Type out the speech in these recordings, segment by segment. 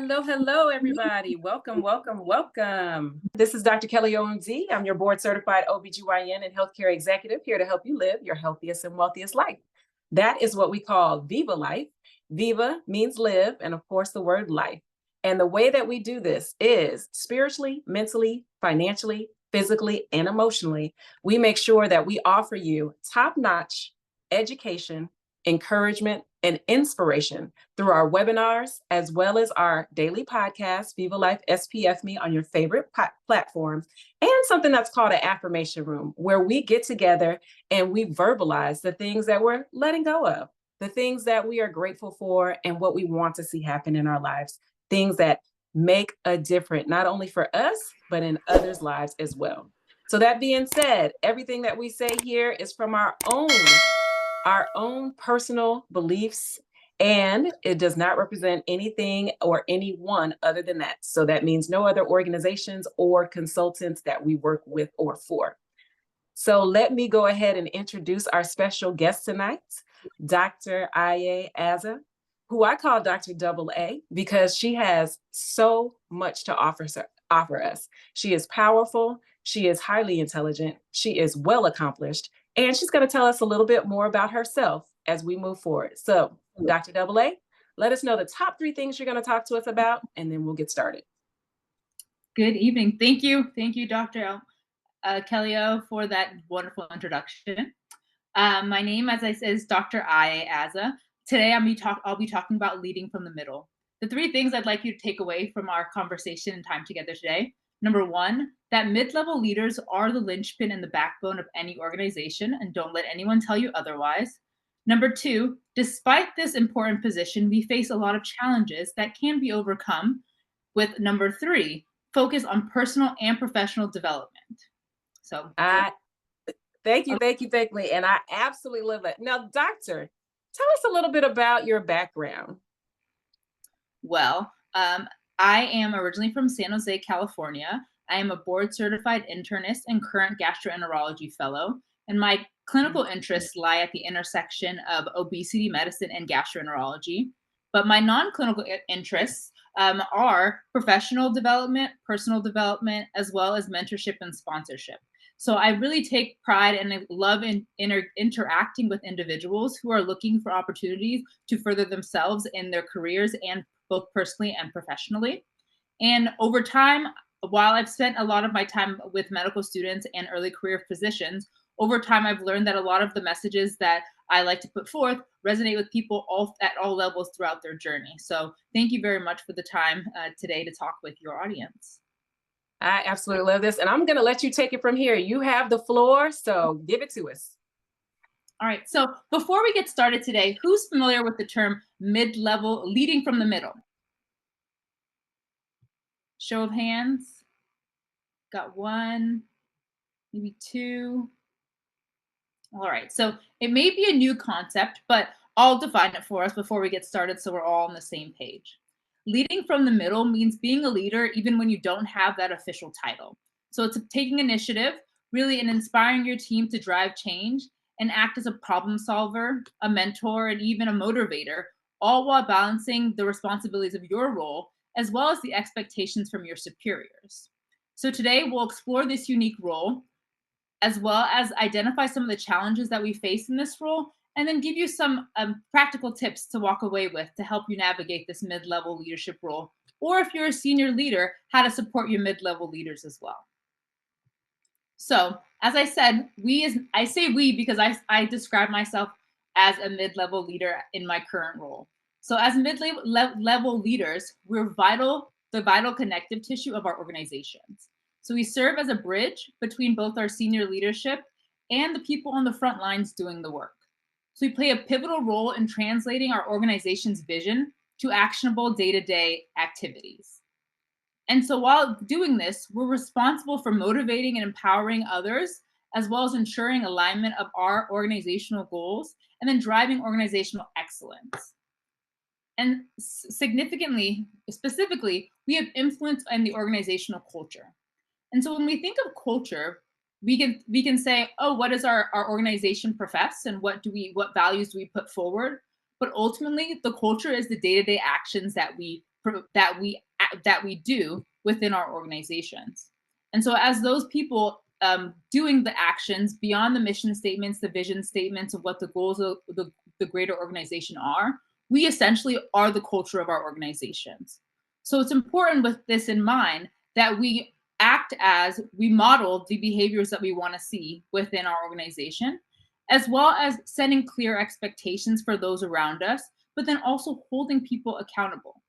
Hello, everybody. Welcome, welcome, welcome. This is Dr. Kelly OMD. I'm your board certified OBGYN and healthcare executive here to help you live your healthiest and wealthiest life. That is what we call Viva Life. Viva means live, and of course, the word life. And the way that we do this is spiritually, mentally, financially, physically, and emotionally. We make sure that we offer you top-notch education, encouragement, and inspiration through our webinars, as well as our daily podcast, Viva Life SPF Me, on your favorite platform, and something that's called an affirmation room, where we get together and we verbalize the things that we're letting go of, the things that we are grateful for, and what we want to see happen in our lives, things that make a difference, not only for us, but in others' lives as well. So that being said, everything that we say here is from our own personal beliefs, and it does not represent anything or anyone other than that. So that means no other organizations or consultants that we work with or for. So let me go ahead and introduce our special guest tonight, Dr. Ayee Azah, who I call Dr. Double A because she has so much to offer us. She is powerful, she is highly intelligent, she is well accomplished, and she's going to tell us a little bit more about herself as we move forward. So, Dr. Double A, let us know the top 3 things you're going to talk to us about, and then we'll get started. Good evening. Thank you. Thank you, Dr. Kelly O, for that wonderful introduction. My name, as I said, is Dr. Ayee Azah. Today, I'll be talking about leading from the middle. The 3 things I'd like you to take away from our conversation and time together today. Number 1, that mid-level leaders are the linchpin and the backbone of any organization, and don't let anyone tell you otherwise. Number 2, despite this important position, we face a lot of challenges that can be overcome. With number 3, focus on personal and professional development. So thank you. And I absolutely love that. Now, doctor, tell us a little bit about your background. Well, I am originally from San Jose, California. I am a board certified internist and current gastroenterology fellow, and my clinical interests lie at the intersection of obesity medicine and gastroenterology. But my non-clinical interests are professional development, personal development, as well as mentorship and sponsorship. So I really take pride and I love interacting with individuals who are looking for opportunities to further themselves in their careers, and both personally and professionally. And over time, while I've spent a lot of my time with medical students and early career physicians, over time I've learned that a lot of the messages that I like to put forth resonate with people at all levels throughout their journey. So thank you very much for the time today to talk with your audience. I absolutely love this, and I'm going to let you take it from here. You have the floor, so give it to us. All right, so before we get started today, who's familiar with the term mid-level, leading from the middle? Show of hands. Got 1, maybe 2. All right, so it may be a new concept, but I'll define it for us before we get started so we're all on the same page. Leading from the middle means being a leader even when you don't have that official title. So it's taking initiative, really, and inspiring your team to drive change and act as a problem solver, a mentor, and even a motivator, all while balancing the responsibilities of your role as well as the expectations from your superiors. So today we'll explore this unique role, as well as identify some of the challenges that we face in this role, and then give you some practical tips to walk away with to help you navigate this mid-level leadership role. Or if you're a senior leader, how to support your mid-level leaders as well. So as I said, I say we because I describe myself as a mid-level leader in my current role. So as mid-level leaders, we're the vital connective tissue of our organizations. So we serve as a bridge between both our senior leadership and the people on the front lines doing the work. So we play a pivotal role in translating our organization's vision to actionable day-to-day activities. And so while doing this, we're responsible for motivating and empowering others, as well as ensuring alignment of our organizational goals and then driving organizational excellence. And specifically, we have influence in the organizational culture. And so when we think of culture, we can say, oh, what does our organization profess and what values do we put forward? But ultimately, the culture is the day-to-day actions that we that we do within our organizations. And so as those people doing the actions beyond the mission statements, the vision statements of what the goals of the greater organization are, we essentially are the culture of our organizations. So it's important with this in mind that we act as we model the behaviors that we want to see within our organization, as well as setting clear expectations for those around us, but then also holding people accountable.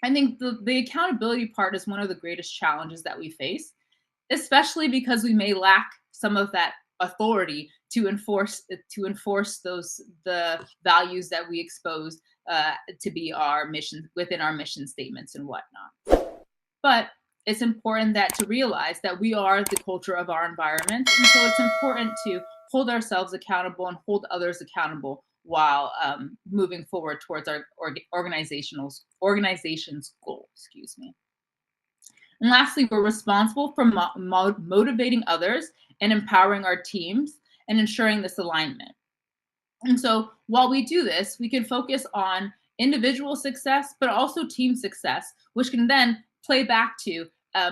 I think the accountability part is one of the greatest challenges that we face, especially because we may lack some of that authority to enforce the values that we expose to be our mission within our mission statements and whatnot. But it's important to realize that we are the culture of our environment, and so it's important to hold ourselves accountable and hold others accountable while moving forward towards our organization's goal. Excuse me. And lastly, we're responsible for motivating others and empowering our teams and ensuring this alignment. And so while we do this, we can focus on individual success, but also team success, which can then play back to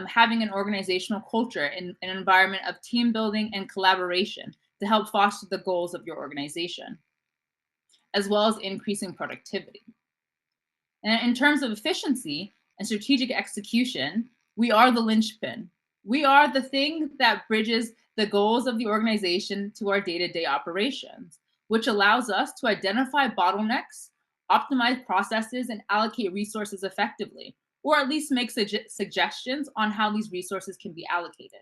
having an organizational culture and an environment of team building and collaboration to help foster the goals of your organization, as well as increasing productivity. And in terms of efficiency and strategic execution, we are the linchpin. We are the thing that bridges the goals of the organization to our day-to-day operations, which allows us to identify bottlenecks, optimize processes, and allocate resources effectively, or at least make suggestions on how these resources can be allocated.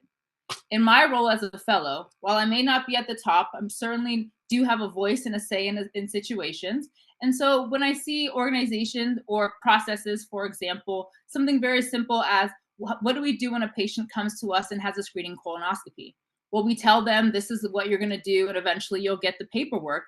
In my role as a fellow, while I may not be at the top, I certainly do have a voice and a say in situations. And so when I see organizations or processes, for example, something very simple as what do we do when a patient comes to us and has a screening colonoscopy? Well, we tell them this is what you're going to do, and eventually you'll get the paperwork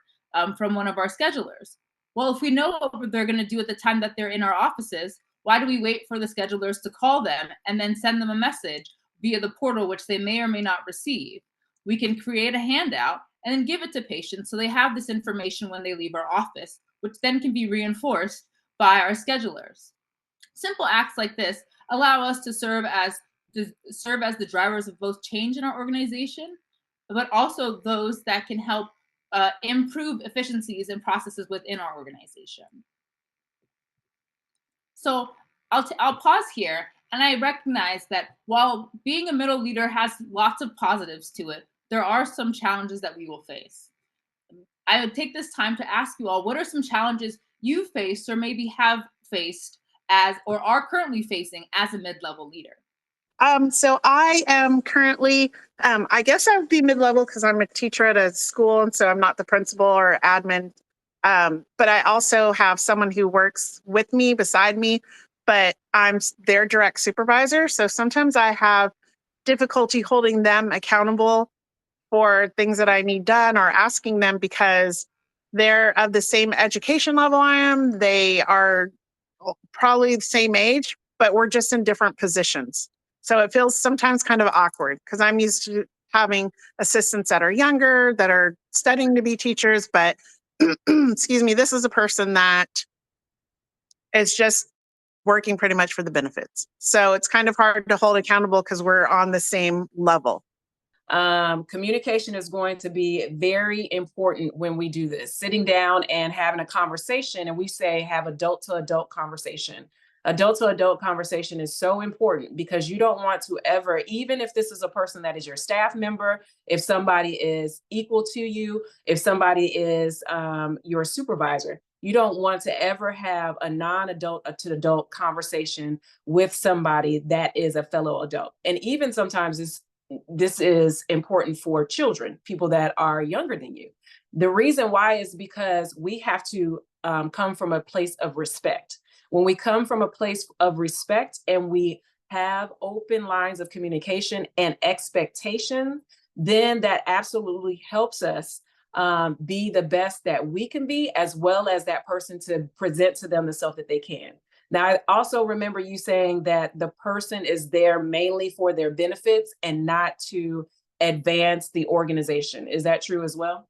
from one of our schedulers. Well, if we know what they're going to do at the time that they're in our offices, why do we wait for the schedulers to call them and then send them a message via the portal, which they may or may not receive? We can create a handout and then give it to patients so they have this information when they leave our office, which then can be reinforced by our schedulers. Simple acts like this allow us to serve as the drivers of both change in our organization, but also those that can help improve efficiencies and processes within our organization. So I'll pause here, and I recognize that while being a middle leader has lots of positives to it, there are some challenges that we will face. I would take this time to ask you all, what are some challenges you faced or maybe have faced or are currently facing as a mid-level leader? So I am currently, I guess I would be mid-level because I'm a teacher at a school, and so I'm not the principal or admin. But I also have someone who works with me, beside me, but I'm their direct supervisor. So sometimes I have difficulty holding them accountable for things that I need done or asking them because they're of the same education level I am. They are probably the same age, but we're just in different positions. So it feels sometimes kind of awkward because I'm used to having assistants that are younger, that are studying to be teachers. But excuse me, this is a person that is just working pretty much for the benefits. So it's kind of hard to hold accountable because we're on the same level. Communication is going to be very important when we do this. Sitting down and having a conversation, and we say have adult to adult conversation. Adult to adult conversation is so important because you don't want to ever, even if this is a person that is your staff member, if somebody is equal to you, if somebody is your supervisor, you don't want to ever have a non-adult to adult conversation with somebody that is a fellow adult. And even sometimes this is important for children, people that are younger than you. The reason why is because we have to come from a place of respect. When we come from a place of respect and we have open lines of communication and expectation, then that absolutely helps us be the best that we can be, as well as that person to present to them the self that they can. Now, I also remember you saying that the person is there mainly for their benefits and not to advance the organization. Is that true as well?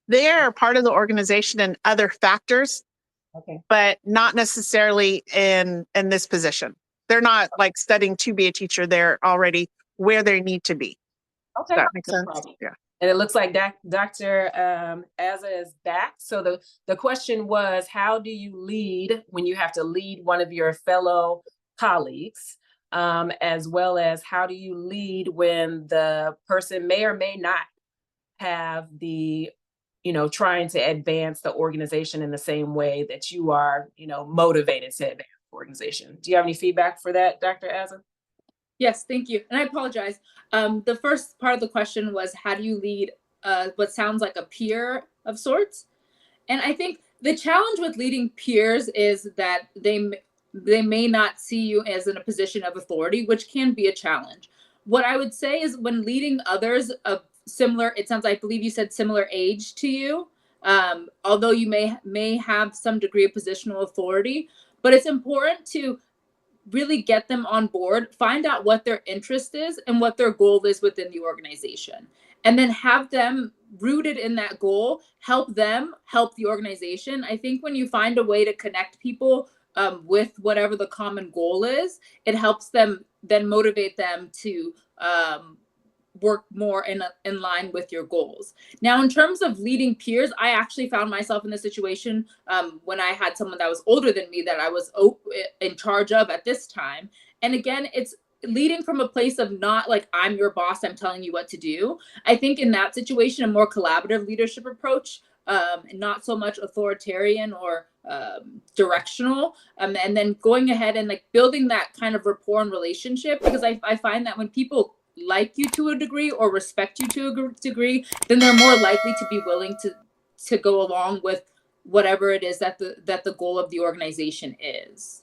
They are part of the organization and other factors Okay. but not necessarily in this position. They're not like studying to be a teacher. They're already where they need to be. Okay. Does that make No sense? problem. Yeah. And it looks like Dr. Azah is back. So the question was, how do you lead when you have to lead one of your fellow colleagues? As well as how do you lead when the person may or may not have the, trying to advance the organization in the same way that you are, motivated to advance the organization. Do you have any feedback for that, Dr. Azah? Yes, thank you. And I apologize. The first part of the question was, how do you lead what sounds like a peer of sorts? And I think the challenge with leading peers is that they may not see you as in a position of authority, which can be a challenge. What I would say is when leading others of similar, it sounds like, I believe you said similar age to you, although you may have some degree of positional authority, but it's important to really get them on board, find out what their interest is and what their goal is within the organization. And then have them rooted in that goal, help them help the organization. I think when you find a way to connect people with whatever the common goal is, it helps them then motivate them to work more in line with your goals. Now, in terms of leading peers, I actually found myself in a situation when I had someone that was older than me that I was in charge of at this time. And again, it's leading from a place of not like, I'm your boss, I'm telling you what to do. I think in that situation, a more collaborative leadership approach, not so much authoritarian or directional, and then going ahead and like building that kind of rapport and relationship, because I find that when people like you to a degree or respect you to a degree, then they're more likely to be willing to go along with whatever it is that the goal of the organization is.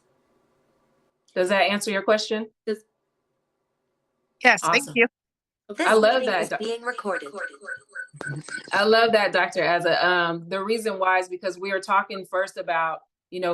Does that answer your question? Yes. Awesome. Thank you. Okay. I love that. Is being recorded. I love that, Dr. Azah. The reason why is because we are talking first about,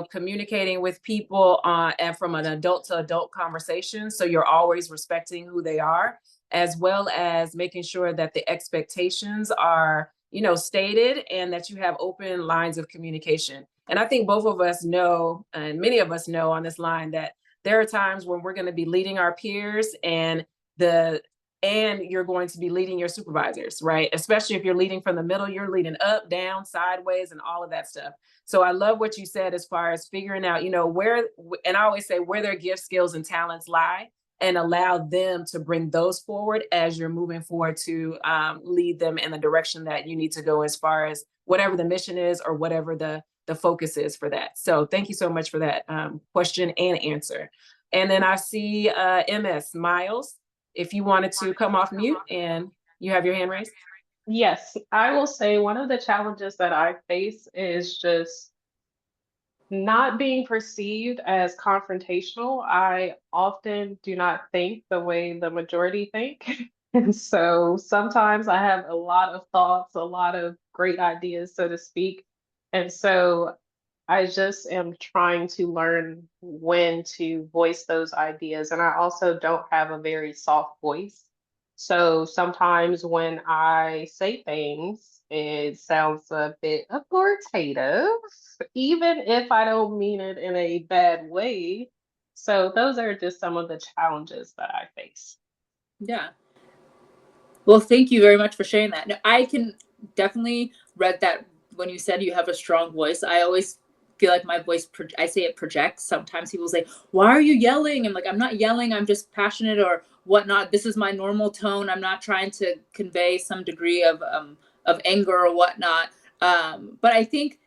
communicating with people and from an adult to adult conversation. So you're always respecting who they are, as well as making sure that the expectations are, stated and that you have open lines of communication. And I think both of us know, and many of us know on this line, that there are times when we're going to be leading our peers and you're going to be leading your supervisors, right? Especially if you're leading from the middle, you're leading up, down, sideways, and all of that stuff. So I love what you said as far as figuring out, where, and I always say where their gifts, skills, and talents lie, and allow them to bring those forward as you're moving forward to lead them in the direction that you need to go as far as whatever the mission is or whatever the focus is for that. So thank you so much for that question and answer. And then I see MS Miles. If you wanted to come off mute and you have your hand raised. Yes, I will say one of the challenges that I face is just not being perceived as confrontational. I often do not think the way the majority think. And so sometimes I have a lot of thoughts, a lot of great ideas, so to speak. And so I just am trying to learn when to voice those ideas. And I also don't have a very soft voice. So sometimes when I say things, it sounds a bit authoritative, even if I don't mean it in a bad way. So those are just some of the challenges that I face. Yeah. Well, thank you very much for sharing that. Now, I can definitely read that when you said you have a strong voice. I always feel like my voice, I say it projects. Sometimes people say, why are you yelling? I'm like, I'm not yelling. I'm just passionate or whatnot. This is my normal tone. I'm not trying to convey some degree of anger or whatnot. But I think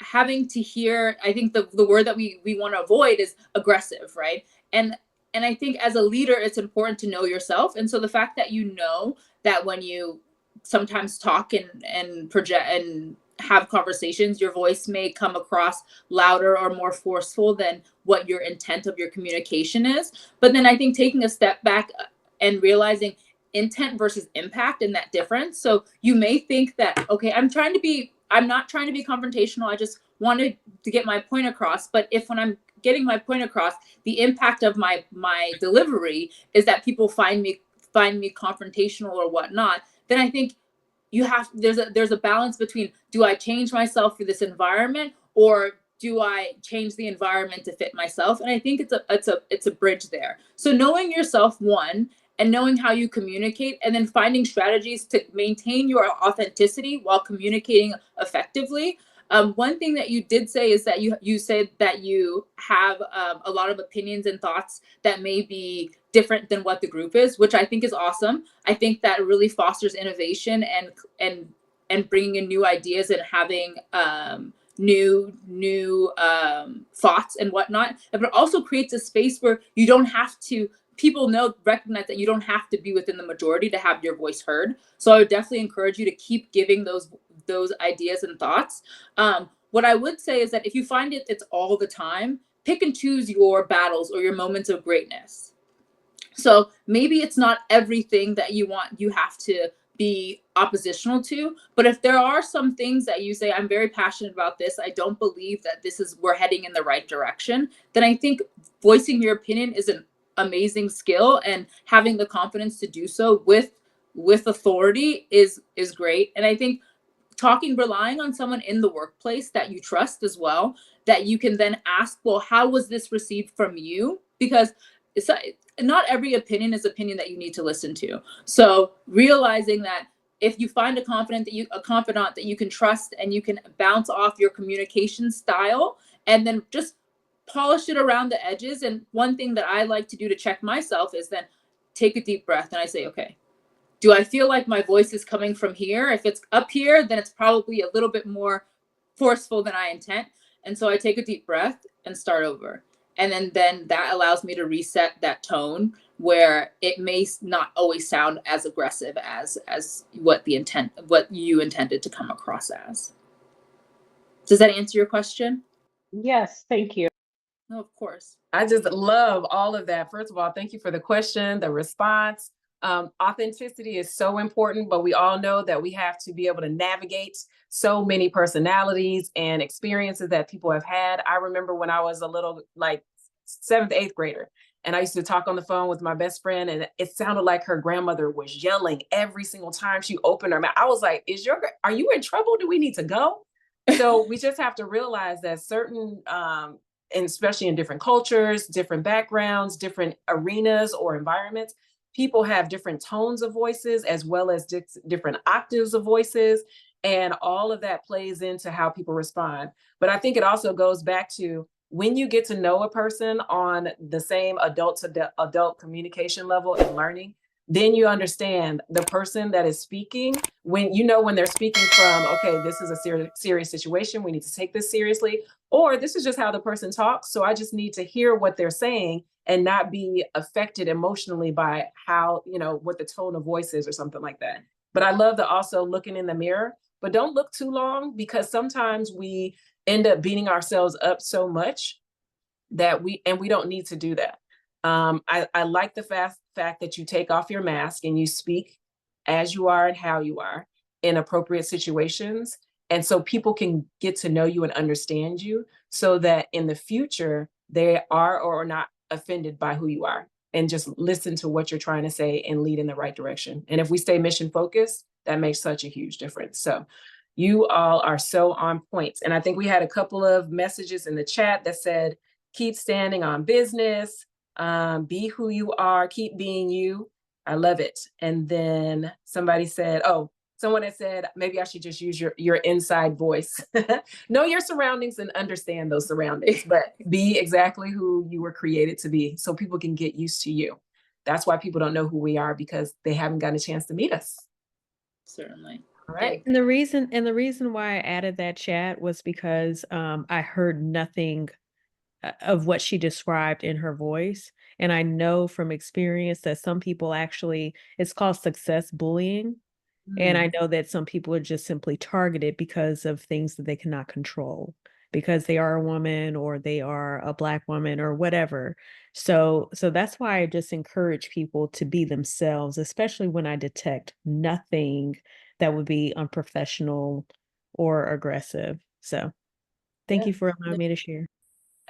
having to hear, I think the word that we want to avoid is aggressive, right? And I think as a leader, it's important to know yourself. And so the fact that you know that when you sometimes talk and project and have conversations, your voice may come across louder or more forceful than what your intent of your communication is. But then I think taking a step back and realizing intent versus impact and that difference. So you may think that, okay, I'm not trying to be confrontational. I just wanted to get my point across. But if when I'm getting my point across, the impact of my delivery is that people find me confrontational or whatnot, then I think there's a balance between, do I change myself for this environment, or do I change the environment to fit myself? And I think it's a bridge there. So knowing yourself, one, and knowing how you communicate, and then finding strategies to maintain your authenticity while communicating effectively. One thing that you did say is that you said that you have a lot of opinions and thoughts that may be different than what the group is, which I think is awesome. I think that really fosters innovation and bringing in new ideas and having new thoughts and whatnot. But it also creates a space where you don't have to. People recognize that you don't have to be within the majority to have your voice heard. So I would definitely encourage you to keep giving those ideas and thoughts. What I would say is that if you find it's all the time, pick and choose your battles or your moments of greatness. So maybe it's not everything that you have to be oppositional to, but if there are some things that you say, I'm very passionate about this, I don't believe that we're heading in the right direction, then I think voicing your opinion is an amazing skill, and having the confidence to do so with authority is great. And I think relying on someone in the workplace that you trust as well, that you can then ask, well, how was this received from you? Because not every opinion is opinion that you need to listen to. So realizing that if you find a confidant that you can trust, and you can bounce off your communication style, and then just polish it around the edges. And one thing that I like to do to check myself is then take a deep breath, and I say, okay, do I feel like my voice is coming from here? If it's up here, then it's probably a little bit more forceful than I intend. And so I take a deep breath and start over. And then that allows me to reset that tone, where it may not always sound as aggressive as what you intended to come across as. Does that answer your question? Yes, thank you. No, of course. I just love all of that. First of all, thank you for the question, the response. Authenticity is so important, but we all know that we have to be able to navigate so many personalities and experiences that people have had. I remember when I was a little, like, 7th, 8th grader, and I used to talk on the phone with my best friend, and it sounded like her grandmother was yelling every single time she opened her mouth. I was like, are you in trouble? Do we need to go? So we just have to realize that certain, and especially in different cultures, different backgrounds, different arenas or environments, people have different tones of voices, as well as different octaves of voices. And all of that plays into how people respond. But I think it also goes back to, when you get to know a person on the same adult to adult communication level and learning, then you understand the person that is speaking, when they're speaking from, okay, this is a serious situation, we need to take this seriously, or this is just how the person talks, so I just need to hear what they're saying and not be affected emotionally by how, what the tone of voice is or something like that. But I love the also looking in the mirror, but don't look too long, because sometimes we end up beating ourselves up so much that we don't need to do that. I like the fact that you take off your mask and you speak as you are and how you are in appropriate situations. And so people can get to know you and understand you, so that in the future, they are or are not offended by who you are, and just listen to what you're trying to say and lead in the right direction. And if we stay mission focused, that makes such a huge difference. So you all are so on point. And I think we had a couple of messages in the chat that said, keep standing on business, be who you are, keep being you. I love it. And then somebody said, someone had said, maybe I should just use your inside voice. Know your surroundings and understand those surroundings, but be exactly who you were created to be, so people can get used to you. That's why people don't know who we are, because they haven't gotten a chance to meet us. Certainly. All right. And the reason why I added that chat was because I heard nothing of what she described in her voice. And I know from experience that some people actually, it's called success bullying. And I know that some people are just simply targeted because of things that they cannot control, because they are a woman or they are a Black woman or whatever. So that's why I just encourage people to be themselves, especially when I detect nothing that would be unprofessional or aggressive. So thank you for allowing me to share.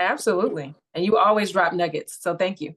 Absolutely. And you always drop nuggets. So thank you.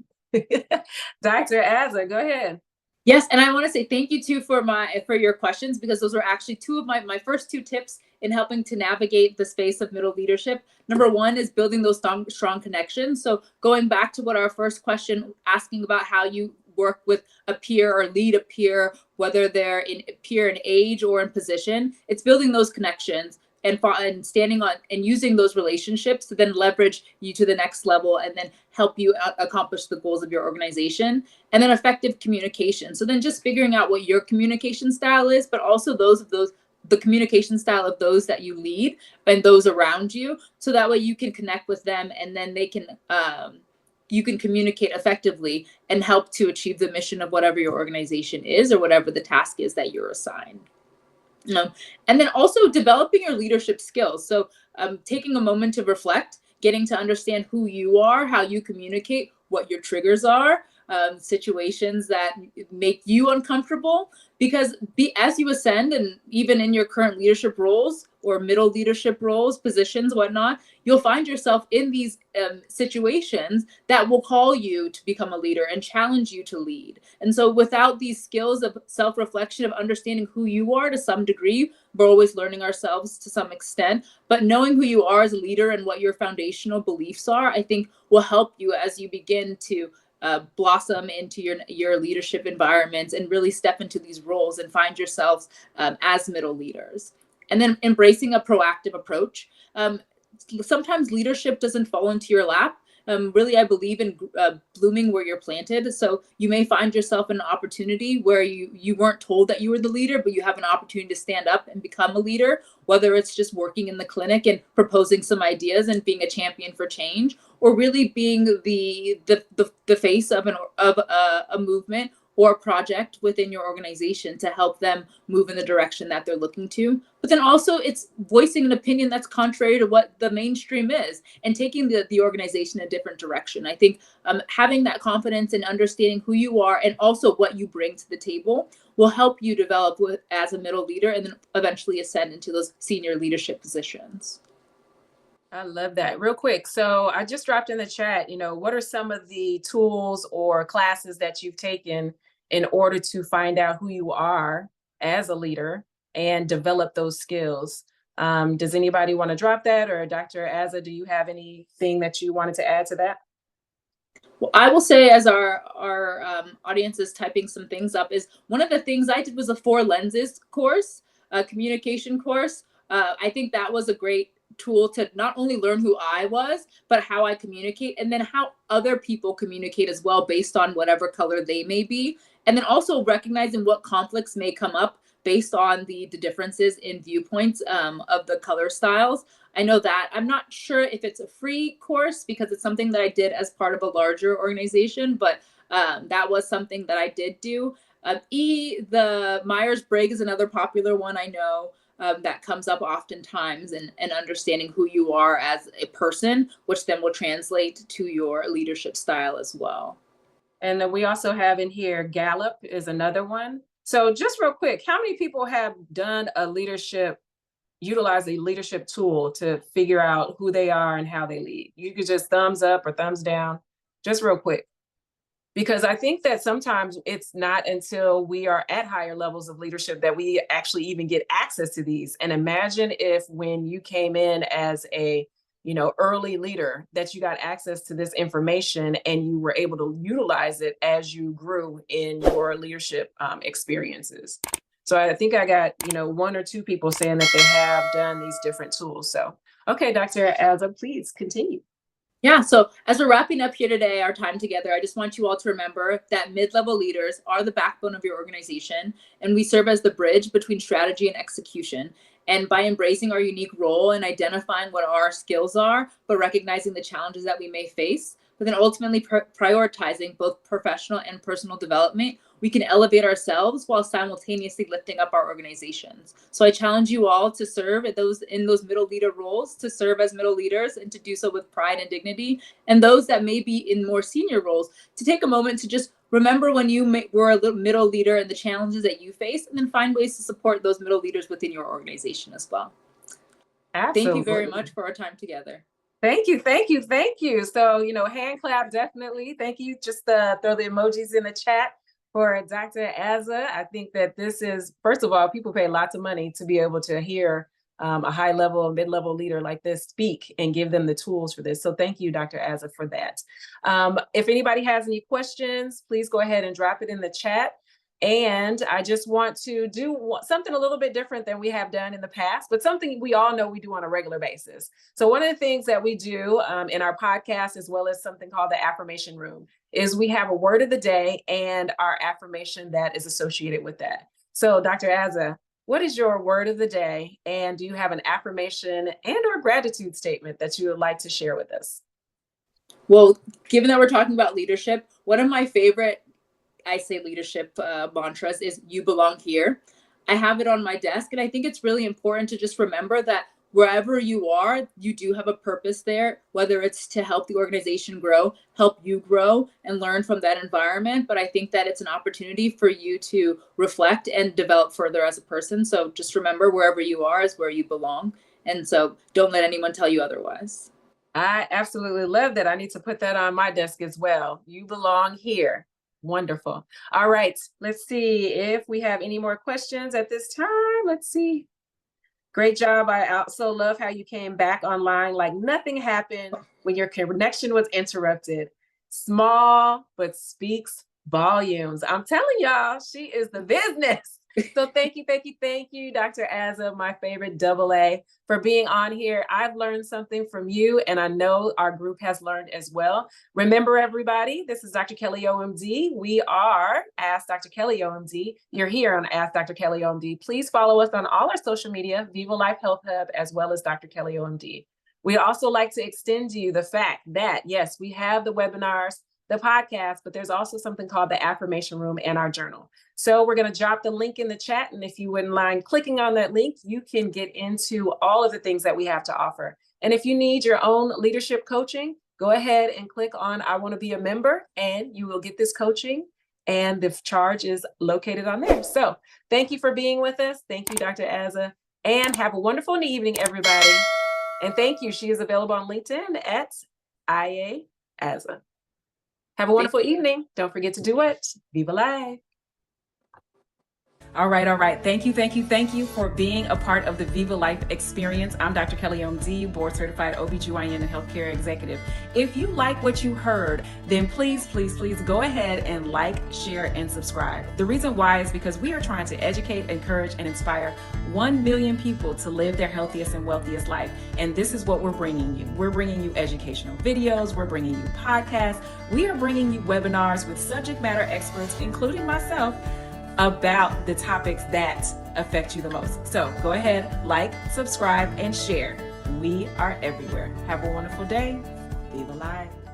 Dr. Azah, go ahead. Yes, and I want to say thank you too for your questions, because those are actually two of my first two tips in helping to navigate the space of middle leadership. Number one is building those strong connections. So going back to what our first question, asking about how you work with a peer or lead a peer, whether they're in peer in age or in position, it's building those connections and standing on and using those relationships to then leverage you to the next level and then help you accomplish the goals of your organization. And then effective communication. So then just figuring out what your communication style is, but also the communication style of those that you lead and those around you, so that way you can connect with them and then they can you can communicate effectively and help to achieve the mission of whatever your organization is or whatever the task is that you're assigned. And then also developing your leadership skills. So taking a moment to reflect, getting to understand who you are, how you communicate, what your triggers are, situations that make you uncomfortable. Because as you ascend, and even in your current leadership roles or middle leadership roles, positions, whatnot, you'll find yourself in these situations that will call you to become a leader and challenge you to lead. And so without these skills of self-reflection, of understanding who you are to some degree, we're always learning ourselves to some extent, but knowing who you are as a leader and what your foundational beliefs are, I think will help you as you begin to blossom into your leadership environments and really step into these roles and find yourselves as middle leaders. And then embracing a proactive approach. Sometimes leadership doesn't fall into your lap. Really, I believe in blooming where you're planted. So you may find yourself in an opportunity where you weren't told that you were the leader, but you have an opportunity to stand up and become a leader, whether it's just working in the clinic and proposing some ideas and being a champion for change, or really being the face of a movement or a project within your organization to help them move in the direction that they're looking to. But then also it's voicing an opinion that's contrary to what the mainstream is and taking the organization a different direction. I think having that confidence and understanding who you are and also what you bring to the table will help you develop as a middle leader and then eventually ascend into those senior leadership positions. I love that. Real quick. So I just dropped in the chat, what are some of the tools or classes that you've taken in order to find out who you are as a leader and develop those skills? Does anybody want to drop that? Or Dr. Azah, do you have anything that you wanted to add to that? Well, I will say, as our audience is typing some things up, is one of the things I did was a 4 lenses course, a communication course. I think that was a great tool to not only learn who I was, but how I communicate, and then how other people communicate as well, based on whatever color they may be, and then also recognizing what conflicts may come up based on the differences in viewpoints of the color styles. I know that I'm not sure if it's a free course because it's something that I did as part of a larger organization, but that was something that I did do. The Myers-Briggs is another popular one I know that comes up oftentimes, and understanding who you are as a person, which then will translate to your leadership style as well. And then we also have in here, Gallup is another one. So just real quick, how many people have utilize a leadership tool to figure out who they are and how they lead? You could just thumbs up or thumbs down, just real quick. Because I think that sometimes it's not until we are at higher levels of leadership that we actually even get access to these. And imagine if when you came in as a early leader, that you got access to this information and you were able to utilize it as you grew in your leadership experiences. So I think I got 1 or 2 people saying that they have done these different tools. So okay, Dr. Azah, please continue. Yeah, so as we're wrapping up here today, our time together, I just want you all to remember that mid-level leaders are the backbone of your organization, and we serve as the bridge between strategy and execution. And by embracing our unique role and identifying what our skills are, but recognizing the challenges that we may face, but then ultimately prioritizing both professional and personal development, we can elevate ourselves while simultaneously lifting up our organizations. So I challenge you all to serve in those middle leader roles, to serve as middle leaders and to do so with pride and dignity. And those that may be in more senior roles, to take a moment to just remember when you were a little middle leader and the challenges that you face, and then find ways to support those middle leaders within your organization as well. Absolutely. Thank you very much for our time together. Thank you, thank you, thank you. So, hand clap, definitely. Thank you. Just throw the emojis in the chat. for Dr. Azah. I think that this is, first of all, people pay lots of money to be able to hear a high level, mid-level leader like this speak and give them the tools for this. So thank you, Dr. Azah, for that. If anybody has any questions, please go ahead and drop it in the chat. And I just want to do something a little bit different than we have done in the past, but something we all know we do on a regular basis. So one of the things that we do in our podcast, as well as something called the Affirmation Room, is we have a word of the day and our affirmation that is associated with that. So Dr. Azah, what is your word of the day? And do you have an affirmation and or gratitude statement that you would like to share with us? Well, given that we're talking about leadership, one of my favorite, I say leadership mantras is "you belong here." I have it on my desk, and I think it's really important to just remember that wherever you are, you do have a purpose there, whether it's to help the organization grow, help you grow and learn from that environment. But I think that it's an opportunity for you to reflect and develop further as a person. So just remember, wherever you are is where you belong. And so don't let anyone tell you otherwise. I absolutely love that. I need to put that on my desk as well. You belong here. Wonderful. All right. Let's see if we have any more questions at this time. Let's see. Great job. I also love how you came back online like nothing happened when your connection was interrupted. Small, but speaks volumes. I'm telling y'all, she is the business. So thank you, Dr. Azah, my favorite AA, for being on here. I've learned something from you, and I know our group has learned as well. Remember, everybody, this is Dr. Kelly OMD. We are Ask Dr. Kelly OMD. You're here on Ask Dr. Kelly OMD. Please follow us on all our social media, Viva Life Health Hub, as well as Dr. Kelly OMD. We also like to extend to you the fact that, yes, we have the webinars, the podcast, but there's also something called the Affirmation Room and our journal. So we're going to drop the link in the chat. And if you wouldn't mind clicking on that link, you can get into all of the things that we have to offer. And if you need your own leadership coaching, go ahead and click on I want to be a member and you will get this coaching. And the charge is located on there. So thank you for being with us. Thank you, Dr. Azah, and have a wonderful evening, everybody. And thank you. She is available on LinkedIn at Ayee Azah. Have a wonderful evening. Don't forget to do what? Viva Life. All right. Thank you for being a part of the Viva Life experience. I'm Dr. Kelly OMD, board certified OBGYN and healthcare executive. If you like what you heard, then please go ahead and like, share, and subscribe. The reason why is because we are trying to educate, encourage, and inspire 1 million people to live their healthiest and wealthiest life. And this is what we're bringing you. We're bringing you educational videos. We're bringing you podcasts. We are bringing you webinars with subject matter experts, including myself, about the topics that affect you the most. So go ahead, like, subscribe, and share. We are everywhere. Have a wonderful day. Viva Life.